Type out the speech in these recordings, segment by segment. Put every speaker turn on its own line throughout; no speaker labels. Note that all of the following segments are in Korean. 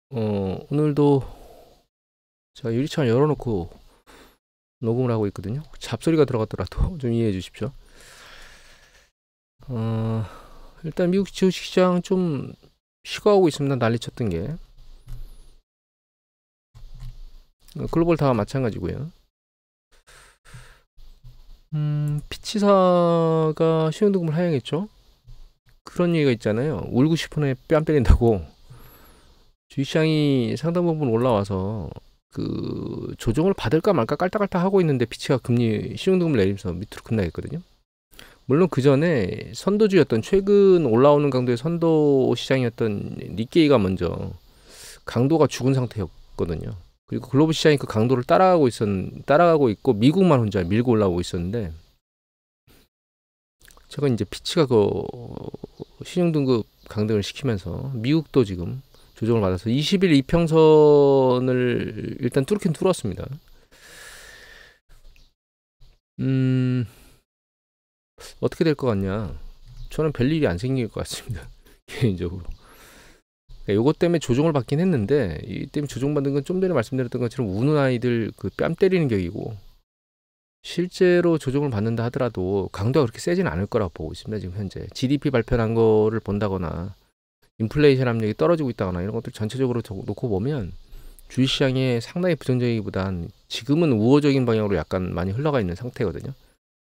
오늘도 제가 유리창을 열어놓고 녹음을 하고 있거든요. 잡소리가 들어갔더라도 좀 이해해 주십시오. 일단 미국 주식시장 좀 쉬어가고 있습니다. 난리 쳤던 게. 글로벌 다 마찬가지고요. 피치사가 신용등급을 하향했죠. 그런 얘기가 있잖아요. 울고 싶은 애 뺨 때린다고. 주식시장이 상당 부분 올라와서 그 조정을 받을까 말까 깔딱깔딱 하고 있는데 피치가 금리 신용등급을 내리면서 밑으로 급락했거든요. 물론 그 전에 선도주였던 최근 올라오는 강도의 선도 시장이었던 니케이가 먼저 강도가 죽은 상태였거든요. 그리고 글로벌 시장이 그 강도를 따라가고 있고 미국만 혼자 밀고 올라오고 있었는데 제가 이제 피치가 그 신용등급 강등을 시키면서 미국도 지금 조정을 받아서 20일 이평선을 일단 뚫긴 뚫었습니다. 어떻게 될 것 같냐? 저는 별일이 안 생길 것 같습니다. 개인적으로. 요것 때문에 조정을 받긴 했는데 이 때문에 조정받은 건 좀 전에 말씀드렸던 것처럼 우는 아이들 그 뺨 때리는 격이고 실제로 조정을 받는다 하더라도 강도가 그렇게 세지는 않을 거라고 보고 있습니다. 지금 현재 GDP 발표한 거를 본다거나 인플레이션 압력이 떨어지고 있다거나 이런 것들 전체적으로 놓고 보면 주식시장에 상당히 부정적이기보단 지금은 우호적인 방향으로 약간 많이 흘러가 있는 상태거든요.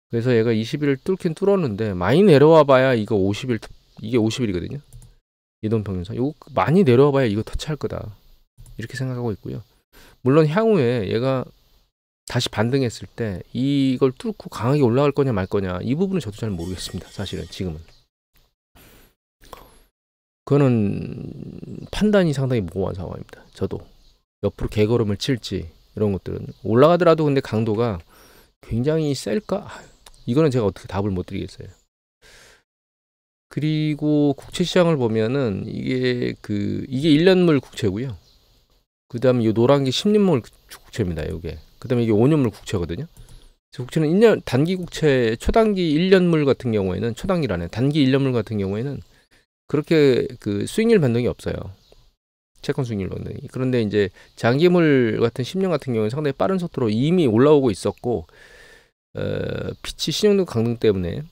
그래서 얘가 20일을 뚫긴 뚫었는데 많이 내려와 봐야 이게 50일이거든요. 이동평균선. 요거 많이 내려와 봐야 이거 터치할 거다. 이렇게 생각하고 있고요. 물론 향후에 얘가 다시 반등했을 때 이걸 뚫고 강하게 올라갈 거냐 말 거냐 이 부분은 저도 잘 모르겠습니다. 사실은 지금은. 그거는 판단이 상당히 모호한 상황입니다. 저도 옆으로 개걸음을 칠지 이런 것들은 올라가더라도 근데 강도가 굉장히 셀까? 이거는 제가 어떻게 답을 못 드리겠어요. 그리고 국채 시장을 보면은 이게 1년물 국채고요. 그다음에 이 노란 게 10년물 국채입니다. 요게. 그다음에 이게 5년물 국채거든요. 국채는 1년 단기 국채 초단기 1년물 같은 경우에는 초단기라네. 단기 1년물 같은 경우에는 그렇게 그 수익률 변동이 없어요. 채권 수익률 변동이. 그런데 이제 장기물 같은 10년 같은 경우는 상당히 빠른 속도로 이미 올라오고 있었고 피치 신용등 강등 때문에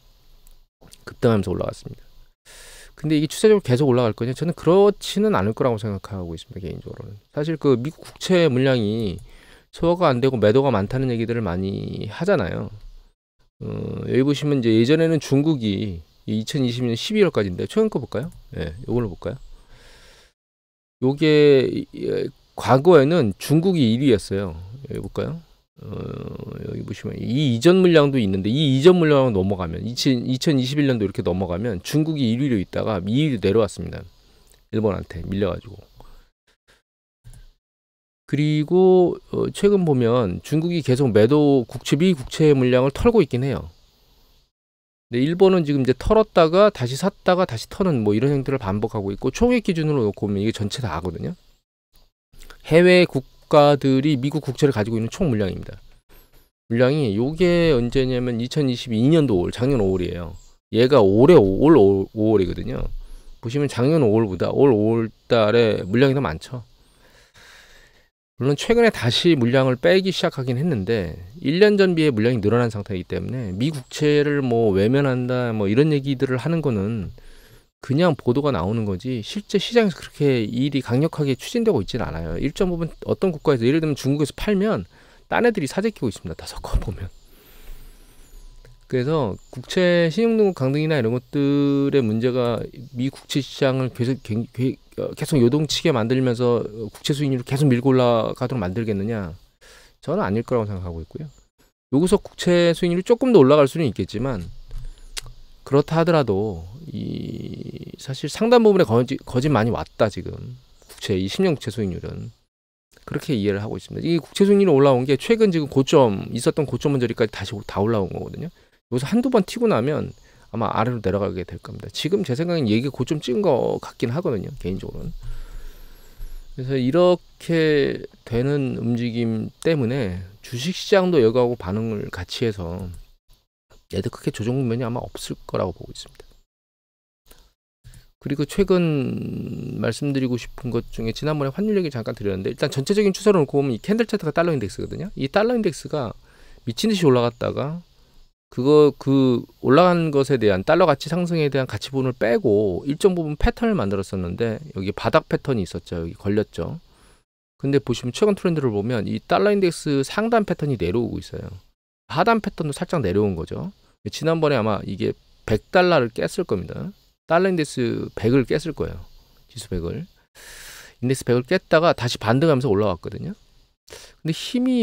급등하면서 올라갔습니다. 근데 이게 추세적으로 계속 올라갈 거냐? 저는 그렇지는 않을 거라고 생각하고 있습니다. 개인적으로는. 사실 그 미국 국채 물량이 소화가 안 되고 매도가 많다는 얘기들을 많이 하잖아요. 여기 보시면 이제 예전에는 중국이 2020년 12월까지인데 최근 거 볼까요? 예, 요걸로 볼까요? 요게 과거에는 중국이 1위였어요. 여기 볼까요? 여기 보시면 이 이전 물량도 있는데 이 이전 물량으로 넘어가면 2021년도 이렇게 넘어가면 중국이 1위로 있다가 2위로 내려왔습니다. 일본한테 밀려가지고. 그리고 최근 보면 중국이 계속 매도 미 국채 물량을 털고 있긴 해요. 근데 일본은 지금 이제 털었다가 다시 샀다가 다시 터는 뭐 이런 행태를 반복하고 있고 총액 기준으로 놓고 보면 이게 전체 다 하거든요. 해외 국가들이 미국 국채를 가지고 있는 총 물량입니다. 물량이 요게 언제냐면 2022년도 5월, 작년 5월이에요. 얘가 올 5월이거든요. 보시면 작년 5월보다 올 5월 달에 물량이 더 많죠. 물론 최근에 다시 물량을 빼기 시작하긴 했는데 1년 전 비해 물량이 늘어난 상태이기 때문에 미국채를 뭐 외면한다 뭐 이런 얘기들을 하는 거는 그냥 보도가 나오는 거지 실제 시장에서 그렇게 일이 강력하게 추진되고 있지는 않아요. 일정 부분 어떤 국가에서 예를 들면 중국에서 팔면 딴 애들이 사재 끼고 있습니다. 다 섞어보면. 그래서 국채 신용등급 강등이나 이런 것들의 문제가 미 국채 시장을 계속 요동치게 만들면서 국채 수익률을 계속 밀고 올라가도록 만들겠느냐? 저는 아닐 거라고 생각하고 있고요. 여기서 국채 수익률이 조금 더 올라갈 수는 있겠지만 그렇다 하더라도 이 사실 상당 부분의 거짓 많이 왔다 지금 국채 이 10년 국채 수익률은 그렇게 이해를 하고 있습니다. 이 국채 수익률이 올라온 게 최근 지금 고점 있었던 고점 언저리까지 다시 다 올라온 거거든요. 여기서 한두 번 튀고 나면 아마 아래로 내려가게 될 겁니다. 지금 제 생각엔 얘기 고점 찍은 거 같긴 하거든요. 개인적으로는. 그래서 이렇게 되는 움직임 때문에 주식시장도 여기하고 반응을 같이 해서 얘도 크게 조정 국면이 아마 없을 거라고 보고 있습니다. 그리고 최근 말씀드리고 싶은 것 중에 지난번에 환율 얘기 잠깐 드렸는데, 일단 전체적인 추세로 놓고 보면 이 캔들 차트가 달러 인덱스거든요. 이 달러 인덱스가 미친 듯이 올라갔다가 그 올라간 것에 대한 달러 가치 상승에 대한 가치 부분을 빼고 일정 부분 패턴을 만들었었는데, 여기 바닥 패턴이 있었죠. 여기 걸렸죠. 근데 보시면 최근 트렌드를 보면 이 달러 인덱스 상단 패턴이 내려오고 있어요. 하단 패턴도 살짝 내려온 거죠. 지난번에 아마 이게 100달러를 깼을 겁니다. 달러 인덱스 100을 깼을 거예요. 지수 100을. 인덱스 100을 깼다가 다시 반등하면서 올라왔거든요. 근데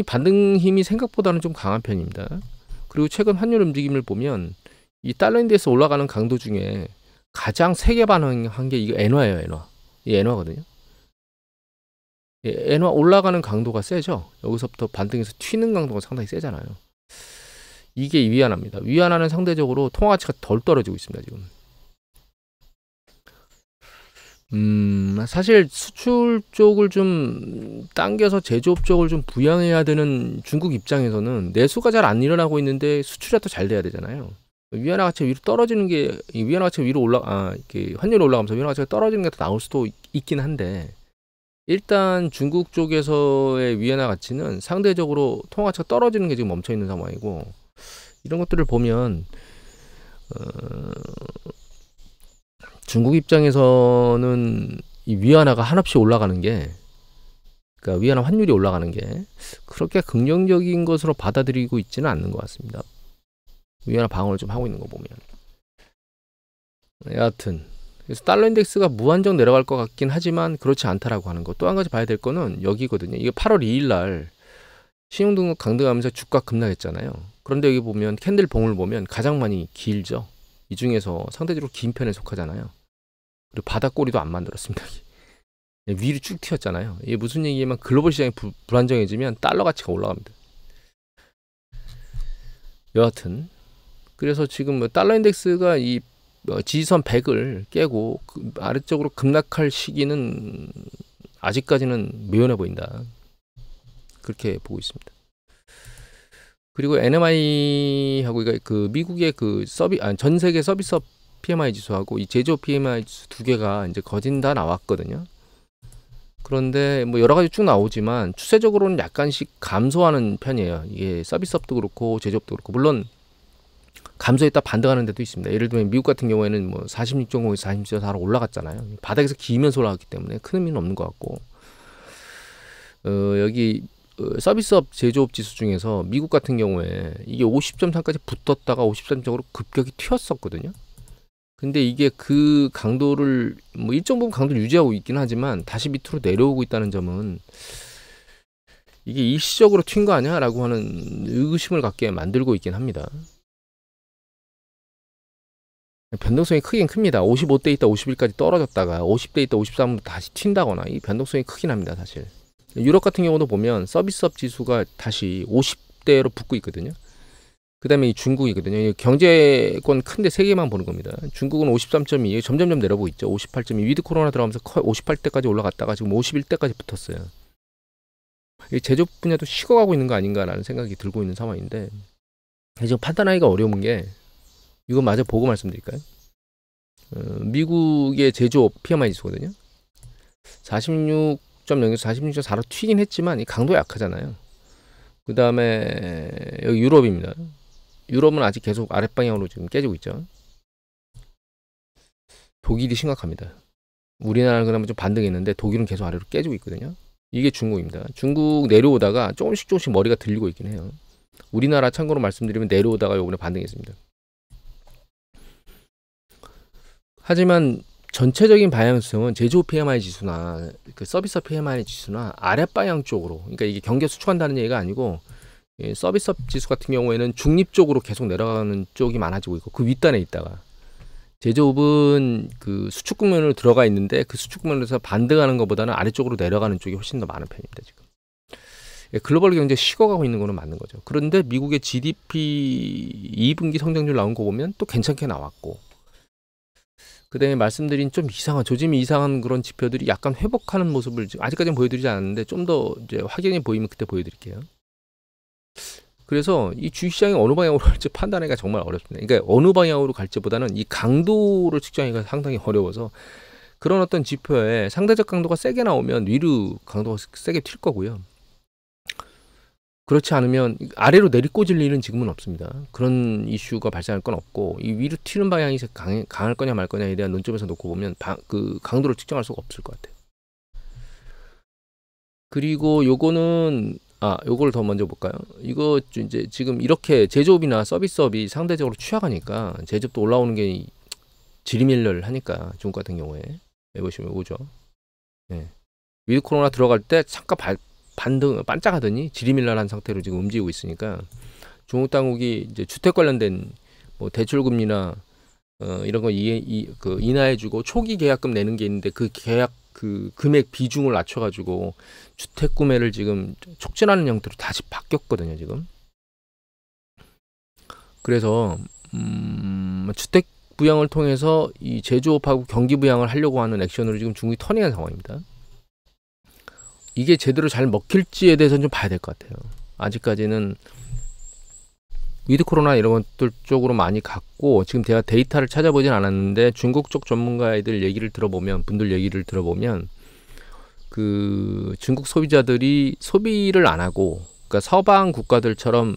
반등 힘이 생각보다는 좀 강한 편입니다. 그리고 최근 환율 움직임을 보면 이 달러 인덱스 올라가는 강도 중에 가장 세게 반응한 게 이거 엔화예요, 엔화. 이 엔화거든요. 엔화 올라가는 강도가 세죠. 여기서부터 반등해서 튀는 강도가 상당히 세잖아요. 이게 위안화입니다. 위안화는 상대적으로 통화 가치가 덜 떨어지고 있습니다, 지금. 사실 수출 쪽을 좀 당겨서 제조업 쪽을 좀 부양해야 되는 중국 입장에서는 내수가 잘 안 일어나고 있는데 수출이 잘 돼야 되잖아요. 위안화 가치가 위로 떨어지는 게, 위안화 가치가 위로 이렇게 환율이 올라가면서 위안화 가치가 떨어지는 게 더 나올 수도 있긴 한데, 일단 중국 쪽에서의 위안화 가치는 상대적으로 통화 가치가 떨어지는 게 지금 멈춰 있는 상황이고, 이런 것들을 보면 중국 입장에서는 이 위안화가 한없이 올라가는 게, 그러니까 위안화 환율이 올라가는 게 그렇게 긍정적인 것으로 받아들이고 있지는 않는 것 같습니다. 위안화 방어를 좀 하고 있는 거 보면. 여하튼 그래서 달러 인덱스가 무한정 내려갈 것 같긴 하지만 그렇지 않다라고 하는 거. 또 한 가지 봐야 될 거는 여기거든요. 이게 8월 2일 날 신용등급 강등하면서 주가 급락했잖아요. 그런데 여기 보면 캔들 봉을 보면 가장 많이 길죠. 이 중에서 상대적으로 긴 편에 속하잖아요. 그리고 바닥꼬리도 안 만들었습니다. 위로 쭉 튀었잖아요. 이게 무슨 얘기냐면 글로벌 시장이 불안정해지면 달러 가치가 올라갑니다. 여하튼 그래서 지금 달러 인덱스가 이 지지선 100을 깨고 아래쪽으로 급락할 시기는 아직까지는 묘연해 보인다. 그렇게 보고 있습니다. 그리고 NMI하고 그 미국의 그 전 세계 서비스업 PMI 지수하고 이 제조업 PMI 지수 두 개가 이제 거진 다 나왔거든요. 그런데 뭐 여러 가지 쭉 나오지만 추세적으로는 약간씩 감소하는 편이에요. 이게 서비스업도 그렇고 제조업도 그렇고. 물론 감소했다 반등하는 데도 있습니다. 예를 들면 미국 같은 경우에는 뭐 46.5에서 46.4로 올라갔잖아요. 바닥에서 기면서 올라갔기 때문에 큰 의미는 없는 것 같고, 여기 서비스업 제조업 지수 중에서 미국 같은 경우에 이게 50.3까지 붙었다가 53쪽으로 급격히 튀었었거든요. 근데 이게 그 강도를 뭐 일정 부분 강도를 유지하고 있긴 하지만 다시 밑으로 내려오고 있다는 점은 이게 일시적으로 튄 거 아니야? 라고 하는 의구심을 갖게 만들고 있긴 합니다. 변동성이 크긴 큽니다. 55대 있다 51까지 떨어졌다가 50대 있다 53으로 다시 튄다거나, 이 변동성이 크긴 합니다, 사실. 유럽 같은 경우도 보면 서비스업 지수가 다시 50대로 붙고 있거든요. 그 다음에 이 중국이거든요. 경제권 큰데 세 개만 보는 겁니다. 중국은 53.2, 점점점 내려오고 있죠. 58.2, 위드 코로나 들어가면서 58대까지 올라갔다가 지금 51대까지 붙었어요. 이 제조업 분야도 식어가고 있는 거 아닌가라는 생각이 들고 있는 상황인데, 지금 판단하기가 어려운 게, 이거 마저 보고 말씀드릴까요? 미국의 제조업 PMI 지수거든요. 46.0에서 46.4로 튀긴 했지만 이 강도 약하잖아요. 그 다음에 여기 유럽입니다. 유럽은 아직 계속 아랫방향으로 지금 깨지고 있죠. 독일이 심각합니다. 우리나라는 그나마 좀 반등했는데 독일은 계속 아래로 깨지고 있거든요. 이게 중국입니다. 중국 내려오다가 조금씩 머리가 들리고 있긴 해요. 우리나라 참고로 말씀드리면 내려오다가 요번에 반등했습니다. 하지만 전체적인 방향성은 제조업 PMI 지수나 그 서비스업 PMI 지수나 아랫방향 쪽으로, 그러니까 이게 경기에 수축한다는 얘기가 아니고, 서비스업 지수 같은 경우에는 중립 쪽으로 계속 내려가는 쪽이 많아지고 있고, 그 윗단에 있다가 제조업은 그 수축 국면으로 들어가 있는데 그 수축 국면에서 반등하는 것보다는 아래쪽으로 내려가는 쪽이 훨씬 더 많은 편입니다, 지금. 글로벌 경제 식어가고 있는 거는 맞는 거죠. 그런데 미국의 GDP 2분기 성장률 나온 거 보면 또 괜찮게 나왔고, 그 다음에 말씀드린 좀 이상한, 조짐이 이상한 그런 지표들이 약간 회복하는 모습을 아직까지는 보여드리지 않았는데 좀 더 이제 확연히 보이면 그때 보여드릴게요. 그래서 이 주식시장이 어느 방향으로 갈지 판단하기가 정말 어렵습니다. 그러니까 어느 방향으로 갈지보다는 이 강도를 측정하기가 상당히 어려워서 그런 어떤 지표에 상대적 강도가 세게 나오면 위로 강도가 세게 튈 거고요. 그렇지 않으면 아래로 내리꽂을 일은 지금은 없습니다. 그런 이슈가 발생할 건 없고 이 위로 튀는 방향이 강할 거냐 말 거냐에 대한 논점에서 놓고 보면 그 강도를 측정할 수가 없을 것 같아요. 그리고 요거는 요걸 더 먼저 볼까요? 이거 이제 지금 이렇게 제조업이나 서비스업이 상대적으로 취약하니까 제조업도 올라오는 게 지리밀려를 하니까 중국 같은 경우에 보시면 오죠. 네. 위드 코로나 들어갈 때 잠깐 반짝하더니 지리밀려한 상태로 지금 움직이고 있으니까 중국 당국이 이제 주택 관련된 뭐 대출 금리나 이런 거 인하해주고 초기 계약금 내는 게 있는데 그 계약 그 금액 비중을 낮춰가지고 주택 구매를 지금 촉진하는 형태로 다시 바뀌었거든요 지금. 그래서 주택 부양을 통해서 이 제조업하고 경기 부양을 하려고 하는 액션으로 지금 중국이 터닝한 상황입니다. 이게 제대로 잘 먹힐지에 대해서는 좀 봐야 될 것 같아요. 아직까지는 위드 코로나 이런 것들 쪽으로 많이 갔고 지금 제가 데이터를 찾아보진 않았는데 중국 쪽 전문가들 얘기를 들어보면 그 중국 소비자들이 소비를 안 하고 그러니까 서방 국가들처럼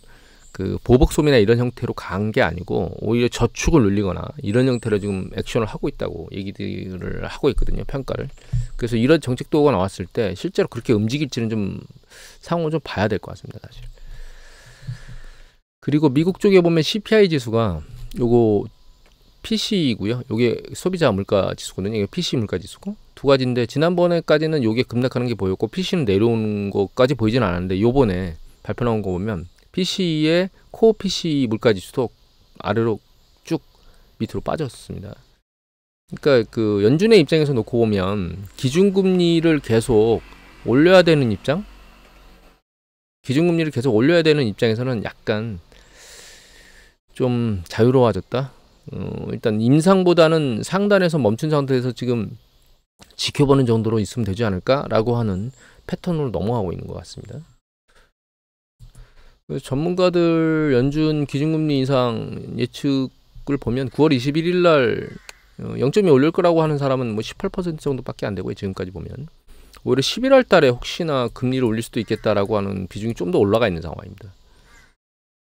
그 보복 소비나 이런 형태로 간 게 아니고 오히려 저축을 늘리거나 이런 형태로 지금 액션을 하고 있다고 얘기들을 하고 있거든요. 평가를. 그래서 이런 정책 도구가 나왔을 때 실제로 그렇게 움직일지는 좀 상황을 좀 봐야 될 것 같습니다. 사실. 그리고 미국 쪽에 보면 CPI 지수가 요거 PC이고요. 요게 소비자 물가 지수거든요. 이게 PC 물가 지수고 두 가지인데 지난번에까지는 요게 급락하는 게 보였고 PC는 내려오는 것까지 보이진 않았는데 요번에 발표 나온 거 보면 PC의 코어 PC 물가 지수도 아래로 쭉 밑으로 빠졌습니다. 그러니까 그 연준의 입장에서 놓고 보면 기준금리를 계속 올려야 되는 입장? 기준금리를 계속 올려야 되는 입장에서는 약간 좀 자유로워졌다. 일단 임상보다는 상단에서 멈춘 상태에서 지금 지켜보는 정도로 있으면 되지 않을까라고 하는 패턴으로 넘어가고 있는 것 같습니다. 전문가들 연준 기준금리 인상 예측을 보면 9월 21일 날 0.2 올릴 거라고 하는 사람은 뭐 18% 정도밖에 안 되고요. 지금까지 보면 오히려 11월 달에 혹시나 금리를 올릴 수도 있겠다라고 하는 비중이 좀 더 올라가 있는 상황입니다.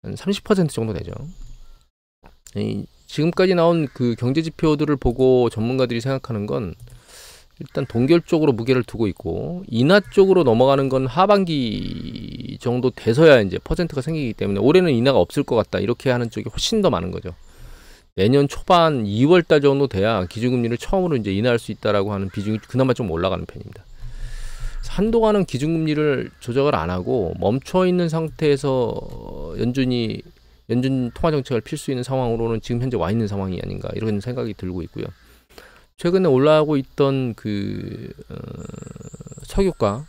한 30% 정도 되죠. 지금까지 나온 그 경제 지표들을 보고 전문가들이 생각하는 건 일단 동결 쪽으로 무게를 두고 있고 인하 쪽으로 넘어가는 건 하반기 정도 돼서야 이제 퍼센트가 생기기 때문에 올해는 인하가 없을 것 같다 이렇게 하는 쪽이 훨씬 더 많은 거죠. 내년 초반 2월 달 정도 돼야 기준금리를 처음으로 이제 인하할 수 있다라고 하는 비중이 그나마 좀 올라가는 편입니다. 한동안은 기준금리를 조정을 안 하고 멈춰 있는 상태에서 연준 통화 정책을 필 수 있는 상황으로는 지금 현재 와 있는 상황이 아닌가 이런 생각이 들고 있고요. 최근에 올라가고 있던 그 석유가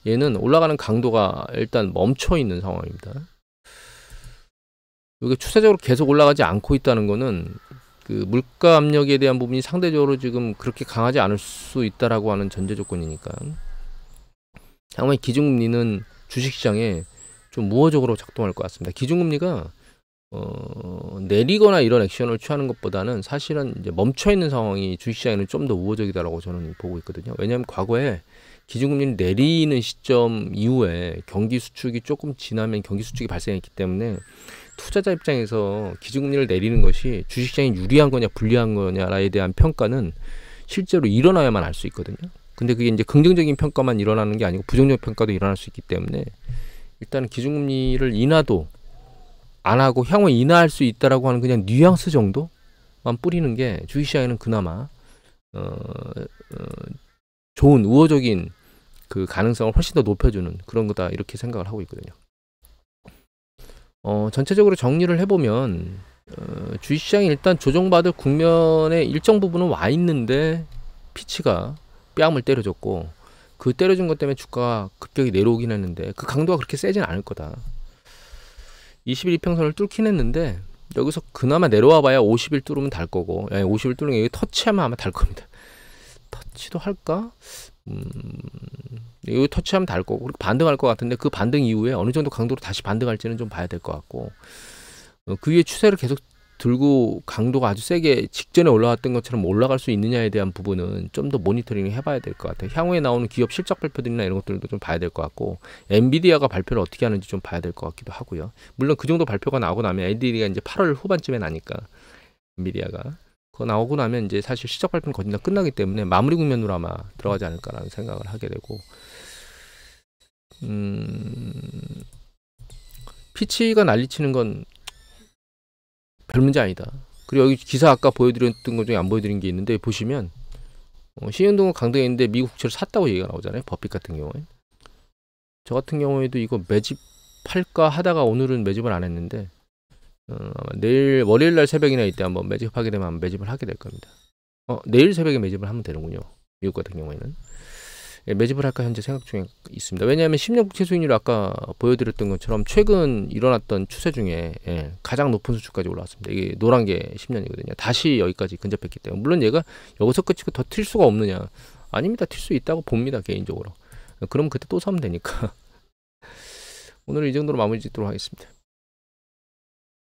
얘는 올라가는 강도가 일단 멈춰 있는 상황입니다. 이게 추세적으로 계속 올라가지 않고 있다는 거는 그 물가 압력에 대한 부분이 상대적으로 지금 그렇게 강하지 않을 수 있다라고 하는 전제 조건이니까 상당히 기준금리는 주식시장에 좀 우호적으로 작동할 것 같습니다. 기준금리가 내리거나 이런 액션을 취하는 것보다는 사실은 이제 멈춰 있는 상황이 주식시장에는 좀 더 우호적이다라고 저는 보고 있거든요. 왜냐하면 과거에 기준금리를 내리는 시점 이후에 경기 수축이 조금 지나면 경기 수축이 발생했기 때문에 투자자 입장에서 기준금리를 내리는 것이 주식시장이 유리한 거냐 불리한 거냐에 대한 평가는 실제로 일어나야만 알 수 있거든요. 근데 그게 이제 긍정적인 평가만 일어나는 게 아니고 부정적 평가도 일어날 수 있기 때문에 일단 기준금리를 인하도 안 하고 향후에 인하할 수 있다라고 하는 그냥 뉘앙스 정도만 뿌리는 게 주식시장에는 그나마 좋은 우호적인 그 가능성을 훨씬 더 높여주는 그런 거다 이렇게 생각을 하고 있거든요. 전체적으로 정리를 해보면 주식시장이 일단 조정받을 국면에 일정 부분은 와 있는데 피치가 뺨을 때려줬고 그 때려준 것 때문에 주가가 급격히 내려오긴 했는데 그 강도가 그렇게 세진 않을 거다. 20일 이평선을 뚫긴 했는데 여기서 그나마 내려와 봐야 50일 뚫으면 달 거고 50일 뚫는 게 터치하면 아마 달 겁니다. 터치도 할까? 이거 터치하면 달 거고 그리고 반등할 것 같은데 그 반등 이후에 어느 정도 강도로 다시 반등할지는 좀 봐야 될 것 같고 그 위에 추세를 계속 들고 강도가 아주 세게 직전에 올라왔던 것처럼 올라갈 수 있느냐에 대한 부분은 좀 더 모니터링을 해봐야 될 것 같아요. 향후에 나오는 기업 실적 발표들이나 이런 것들도 좀 봐야 될 것 같고 엔비디아가 발표를 어떻게 하는지 좀 봐야 될 것 같기도 하고요. 물론 그 정도 발표가 나오고 나면 엔비디아가 이제 8월 후반쯤에 나니까 엔비디아가 그거 나오고 나면 이제 사실 실적 발표는 거의 다 끝나기 때문에 마무리 국면으로 아마 들어가지 않을까라는 생각을 하게 되고 피치가 난리치는 건 별 문제 아니다. 그리고 여기 기사 아까 보여드렸던 것 중에 안 보여드린 게 있는데 보시면 신흥동은 강등에 있는데 미국 국채를 샀다고 얘기가 나오잖아요. 버핏 같은 경우에 저 같은 경우에도 이거 매집할까 하다가 오늘은 매집을 안 했는데 내일 월요일날 새벽이나 이때 한번 매집하게 되면 매집을 하게 될 겁니다. 내일 새벽에 매집을 하면 되는군요. 미국 같은 경우에는 매집을 할까 현재 생각 중에 있습니다. 왜냐하면 10년 국채 수익률이 아까 보여드렸던 것처럼 최근 일어났던 추세 중에 가장 높은 수준까지 올라왔습니다. 이게 노란 게 10년이거든요. 다시 여기까지 근접했기 때문에 물론 얘가 여기서 끝이고 더 튈 수가 없느냐? 아닙니다. 튈 수 있다고 봅니다. 개인적으로. 그럼 그때 또 사면 되니까. 오늘은 이 정도로 마무리 짓도록 하겠습니다.